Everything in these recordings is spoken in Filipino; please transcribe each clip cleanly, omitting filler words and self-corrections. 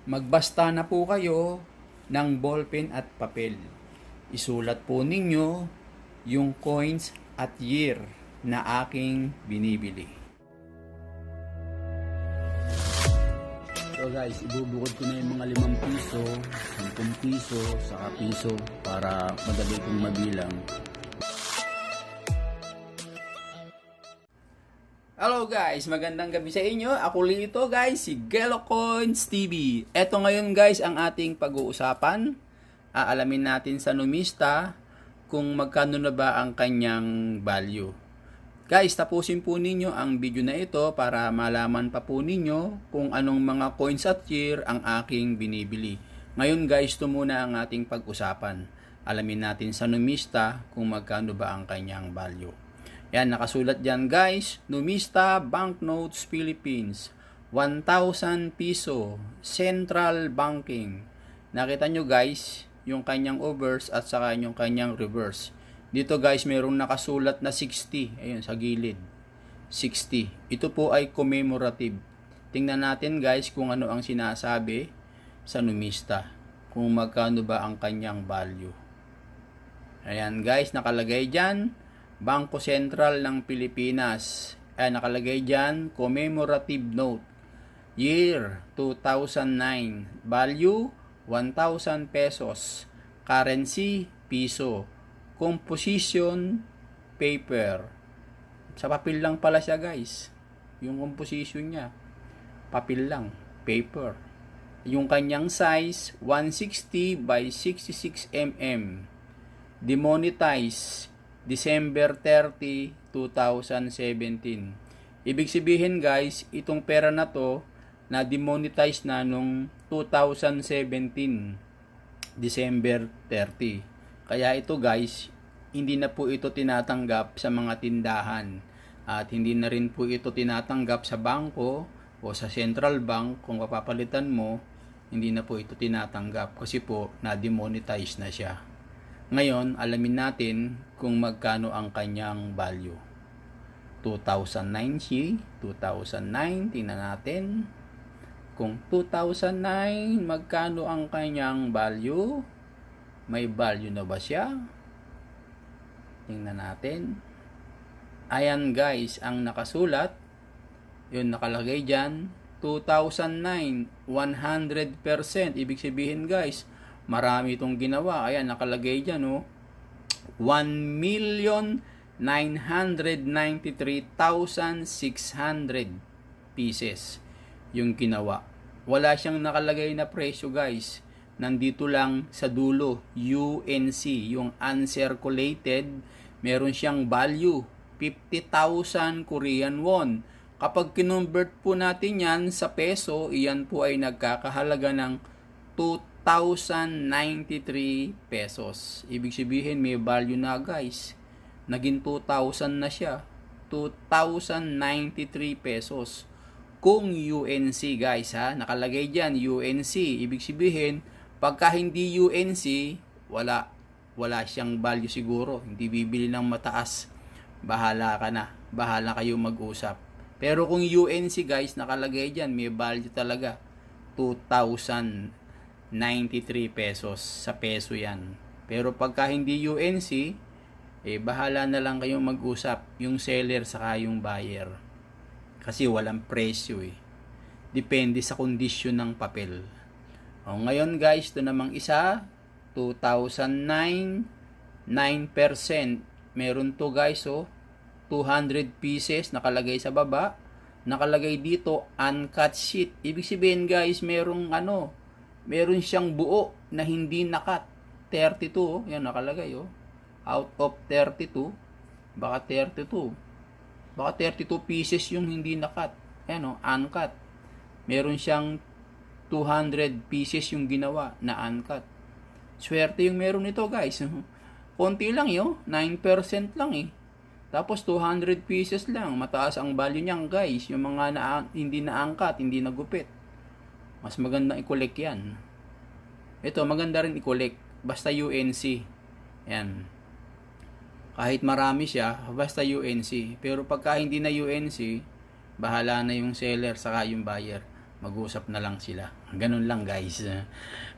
Magbasta na po kayo ng ballpen at papel. Isulat po ninyo yung coins at year na aking binibili. So guys, ibubukod ko na yung mga 5 piso, 10 piso, saka piso para madali kong mabilang. Hello guys, magandang gabi sa inyo. Ako Lito guys, si Gelo Coins TV. Eto ngayon guys ang ating pag-uusapan. Aalamin natin sa numista kung magkano na ba ang kanyang value. Guys, tapusin po ninyo ang video na ito para malaman pa po ninyo kung anong mga coins at year ang aking binibili. Ngayon guys, ito muna ang ating pag-usapan. Alamin natin sa numista kung magkano ba ang kanyang value. Yan, nakasulat dyan guys, Numista Banknotes Philippines, 1,000 piso, Central Banking. Nakita nyo guys, yung kanyang overs at saka yung kanyang reverse. Dito guys, mayroong nakasulat na 60, ayun sa gilid, 60. Ito po ay commemorative. Tingnan natin guys kung ano ang sinasabi sa Numista, kung magkano ba ang kanyang value. Ayan guys, nakalagay dyan, Bangko Sentral ng Pilipinas. Nakalagay dyan, commemorative note. Year, 2009. Value, 1,000 pesos. Currency, piso. Composition, paper. Sa papel lang pala siya guys. Yung composition niya. Papel lang, paper. Yung kanyang size, 160 by 66 mm. Demonetized December 30, 2017. Ibig sabihin guys, itong pera na to na demonetize na nung 2017, December 30. Kaya ito guys, hindi na po ito tinatanggap sa mga tindahan at hindi na rin po ito tinatanggap sa bangko o sa central bank. Kung papapalitan mo, hindi na po ito tinatanggap kasi po na-demonetize na siya. Ngayon, alamin natin kung magkano ang kanyang value. 2009 siya, 2009, tingnan natin. Kung 2009, magkano ang kanyang value? May value na ba siya? Tingnan natin. Ayan guys, ang nakasulat, yun nakalagay dyan, 2009, 100%. Ibig sabihin guys, marami itong ginawa. Ayan, nakalagay dyan, oh. 1,993,600 pieces yung ginawa. Wala siyang nakalagay na presyo, guys. Nandito lang sa dulo, UNC, yung uncirculated. Meron siyang value, 50,000 Korean won. Kapag kinonvert po natin yan sa peso, iyan po ay nagkakahalaga ng 2,093 pesos. Ibig sabihin may value na guys. Naging 2,000 na siya. 2,093 pesos. Kung UNC guys ha, nakalagay dyan UNC. Ibig sabihin, pagka hindi UNC, wala siyang value siguro. Hindi bibili ng mataas. Bahala ka na. Bahala kayo mag-usap. Pero kung UNC guys, nakalagay dyan, may value talaga. 2,093 pesos sa peso yan. Pero pagka hindi UNC, bahala na lang kayong mag-usap, yung seller saka yung buyer. Kasi walang presyo Depende sa kondisyon ng papel. Ngayon guys, ito namang isa, 2009, 9%. Meron to guys, 200 pieces, nakalagay sa baba. Nakalagay dito, uncut sheet. Ibig sabihin guys, meron siyang buo na hindi nakat. 32, yan nakalagay out of 32, baka 32 pieces yung hindi nakat. Ayan uncut. Meron siyang 200 pieces yung ginawa na uncut. Swerte yung meron nito guys. Konti lang 9% lang Tapos 200 pieces lang. Mataas ang value niyan guys. Yung mga hindi na-angkat, hindi nagupit. Mas magandang i-collect yan. Ito, maganda rin i-collect. Basta UNC. Yan. Kahit marami siya, basta UNC. Pero pagka hindi na UNC, bahala na yung seller saka yung buyer. mag-usap na lang sila. Ganun lang guys.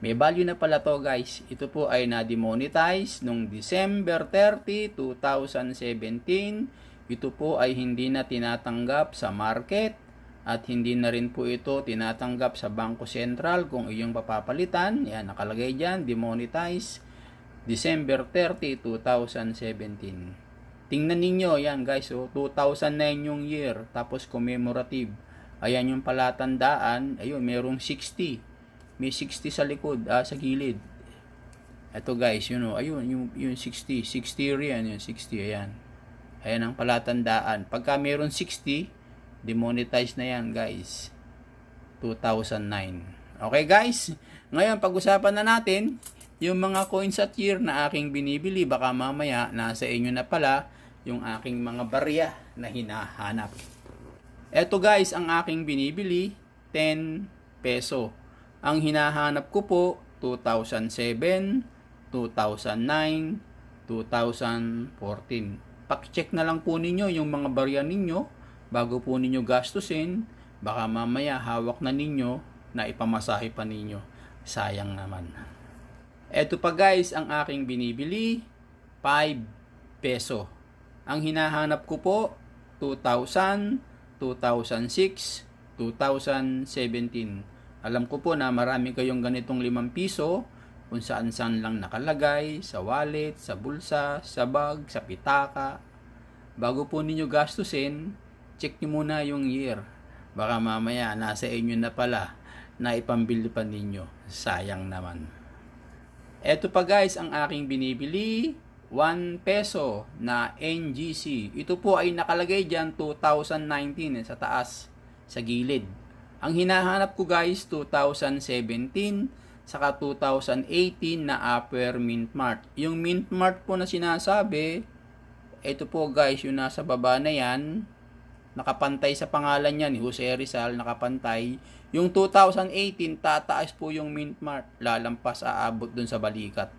May value na pala to guys. Ito po ay na-demonetize nung December 30, 2017. Ito po ay hindi na tinatanggap sa market at hindi na rin po ito tinatanggap sa Bangko Sentral kung iyong papapalitan. Yan, nakalagay dyan, demonetize December 30, 2017. Tingnan ninyo, yan guys, 2009 yung year, tapos commemorative. Ayan yung palatandaan, ayun, merong 60. May 60 sa likod, sa gilid. Ito guys, ayun, yung 60 riyan, yung 60, ayan. Ayan ang palatandaan. Pagka meron 60, demonetize na yan guys. 2009. Okay guys, ngayon pag-usapan na natin yung mga coins at year na aking binibili. Baka mamaya nasa inyo na pala yung aking mga barya na hinahanap. Eto guys, ang aking binibili, 10 peso. Ang hinahanap ko po, 2007, 2009, 2014. Paki-check na lang po ninyo yung mga barya ninyo bago po ninyo gastusin. Baka mamaya hawak na ninyo na ipamasahe pa ninyo. Sayang naman. Eto pa guys, ang aking binibili, 5 peso. Ang hinahanap ko po, 2000, 2006, 2017. Alam ko po na marami kayong ganitong 5 piso kung saan-saan lang nakalagay, sa wallet, sa bulsa, sa bag, sa pitaka. Bago po ninyo gastusin, check nyo muna yung year. Baka mamaya nasa inyo na pala na ipambili pa ninyo. Sayang naman. Eto pa guys, ang aking binibili, 1 peso na NGC. Ito po ay nakalagay dyan 2019 sa taas, sa gilid. Ang hinahanap ko guys, 2017 saka 2018 na Upper Mint Mart. Yung Mint Mart po na sinasabi, ito po guys, yung nasa baba na yan, nakapantay sa pangalan niya ni Jose Rizal, nakapantay. Yung 2018, tataas po yung Mint Mart, lalampas, aabot dun sa balikat.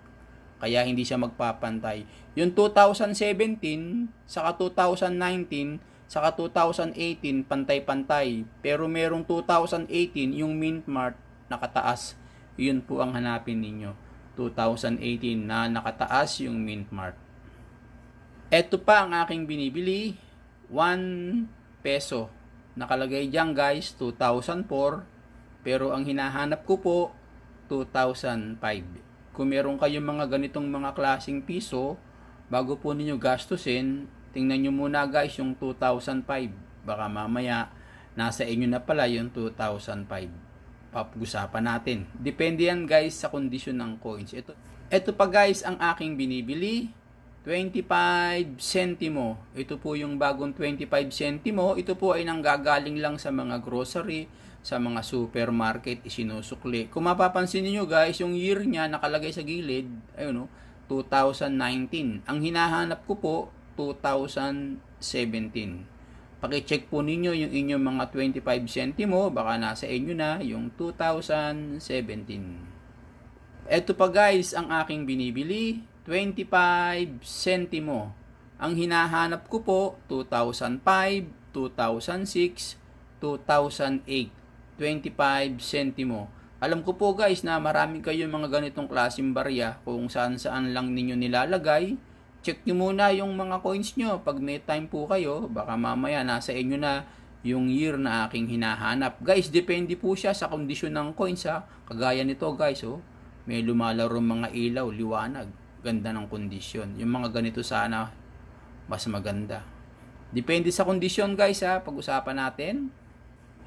Kaya hindi siya magpapantay. Yung 2017, saka 2019, saka 2018, pantay-pantay. Pero merong 2018, yung Mint Mart, nakataas. Yun po ang hanapin ninyo. 2018 na nakataas yung Mint Mart. Ito pa ang aking binibili, 1 peso. Nakalagay dyan guys, 2004. Pero ang hinahanap ko po, 2005. Kung meron kayong mga ganitong mga klaseng piso, bago po ninyo gastusin, tingnan nyo muna guys yung 2005. Baka mamaya, nasa inyo na pala yung 2005. Papag-usapan natin. Depende yan guys sa kondisyon ng coins. Ito pa guys ang aking binibili, 25 centimo. Ito po yung bagong 25 centimo. Ito po ay nanggagaling lang sa mga grocery, sa mga supermarket, isinusukli. Kung mapapansin niyo guys, yung year niya nakalagay sa gilid, ayun 2019. Ang hinahanap ko po, 2017. Paki-check po ninyo yung inyong mga 25 centimo, baka nasa inyo na yung 2017. Ito pa guys, ang aking binibili, 25 centimo. Ang hinahanap ko po, 2005, 2006, 2008. 25 centimo. Alam ko po guys na marami kayong mga ganitong klaseng barya kung saan-saan lang ninyo nilalagay. Check nyo muna yung mga coins nyo. Pag may time po kayo, baka mamaya nasa inyo na yung year na aking hinahanap. Guys, depende po siya sa kondisyon ng coins ha. Kagaya nito guys, may lumalaro mga ilaw, liwanag. Ganda ng kondisyon. Yung mga ganito sana, mas maganda. Depende sa kondisyon guys ha. Pag-usapan natin.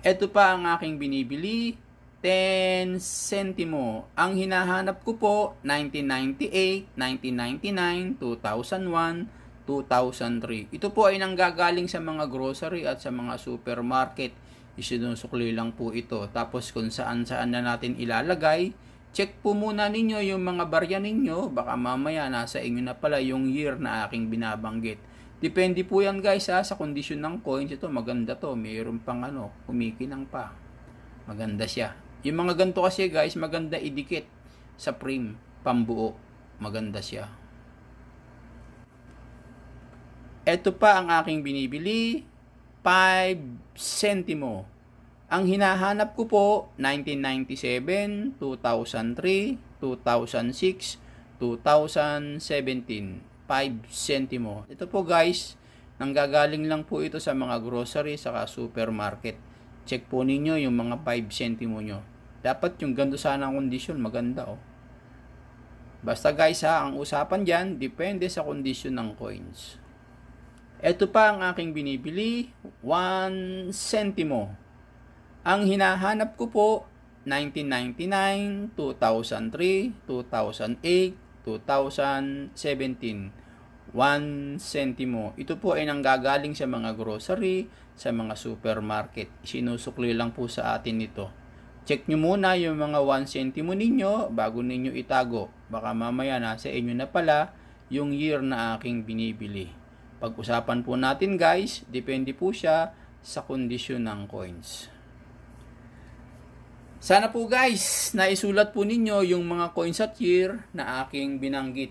Ito pa ang aking binibili, 10 centimo. Ang hinahanap ko po, 1998, 1999, 2001, 2003. Ito po ay nanggagaling sa mga grocery at sa mga supermarket. Isinusukli lang po ito. Tapos kung saan-saan na natin ilalagay, check po muna ninyo yung mga barya ninyo. Baka mamaya nasa inyo na pala yung year na aking binabanggit. Depende po yan guys sa kondisyon ng coins. Ito maganda to, mayroon pang kumikinang pa. Maganda siya. Yung mga ganito kasi guys, maganda idikit sa frame, pambuo. Maganda siya. Ito pa ang aking binibili, 5 centimo. Ang hinahanap ko po, 1997, 2003, 2006, 2017, 5 centimo. Ito po guys, nanggagaling lang po ito sa mga grocery saka supermarket. Check po ninyo yung mga 5 centimo nyo. Dapat yung ganda sana ang kondisyon, maganda oh. Basta guys ha, ang usapan dyan, depende sa kondisyon ng coins. Ito pa ang aking binibili, 1 centimo. Ang hinahanap ko po, 1999, 2003, 2008, 2017, 1 centimo. Ito po ay nanggagaling sa mga grocery, sa mga supermarket. Sinusukli lang po sa atin ito. Check nyo muna yung mga 1 centimo ninyo bago ninyo itago. Baka mamaya nasa inyo na pala yung year na aking binibili. Pag-usapan po natin guys, depende po siya sa kondisyon ng coins. Sana po guys, naisulat po ninyo yung mga coins at year na aking binanggit.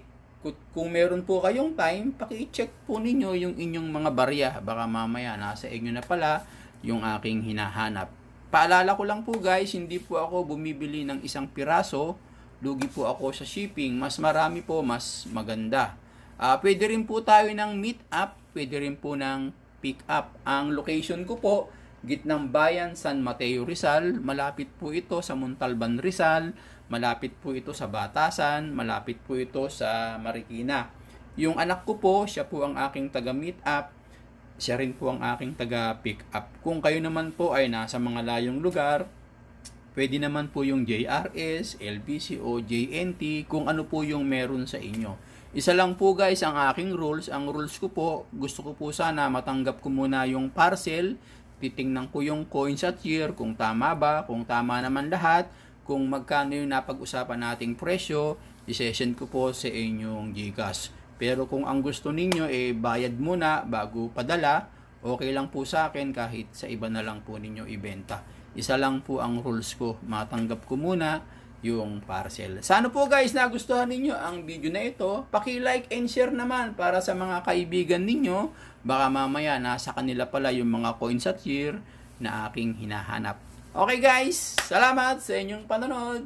Kung meron po kayong time, paki-check po ninyo yung inyong mga barya. Baka mamaya nasa inyo na pala yung aking hinahanap. Paalala ko lang po guys, hindi po ako bumibili ng isang piraso. Lugi po ako sa shipping. Mas marami po, mas maganda. Pwede rin po tayo ng meet up. Pwede rin po ng pick up. Ang location ko po, Gitnang Bayan, San Mateo, Rizal. Malapit po ito sa Montalban, Rizal. Malapit po ito sa Batasan. Malapit po ito sa Marikina. Yung anak ko po, siya po ang aking taga-meet up. Siya rin po ang aking taga-pick up. Kung kayo naman po ay nasa mga layong lugar, pwede naman po yung JRS, LBC o JNT, kung ano po yung meron sa inyo. Isa lang po guys ang aking rules. Ang rules ko po, gusto ko po sana matanggap ko muna yung parcel. Titingnan ko yung coins at year, kung tama ba, kung tama naman lahat, kung magkano yung napag-usapan nating presyo, i-session ko po sa inyong GCash. Pero kung ang gusto ninyo bayad muna bago padala, okay lang po sa akin kahit sa iba na lang po ninyo ibenta. Isa lang po ang rules ko, matanggap ko muna yung parcel. Sana po guys nagustuhan ninyo ang video na ito. Paki-like and share naman para sa mga kaibigan ninyo. Baka mamaya nasa kanila pala yung mga coins at year na aking hinahanap. Okay guys, salamat sa inyong panonood.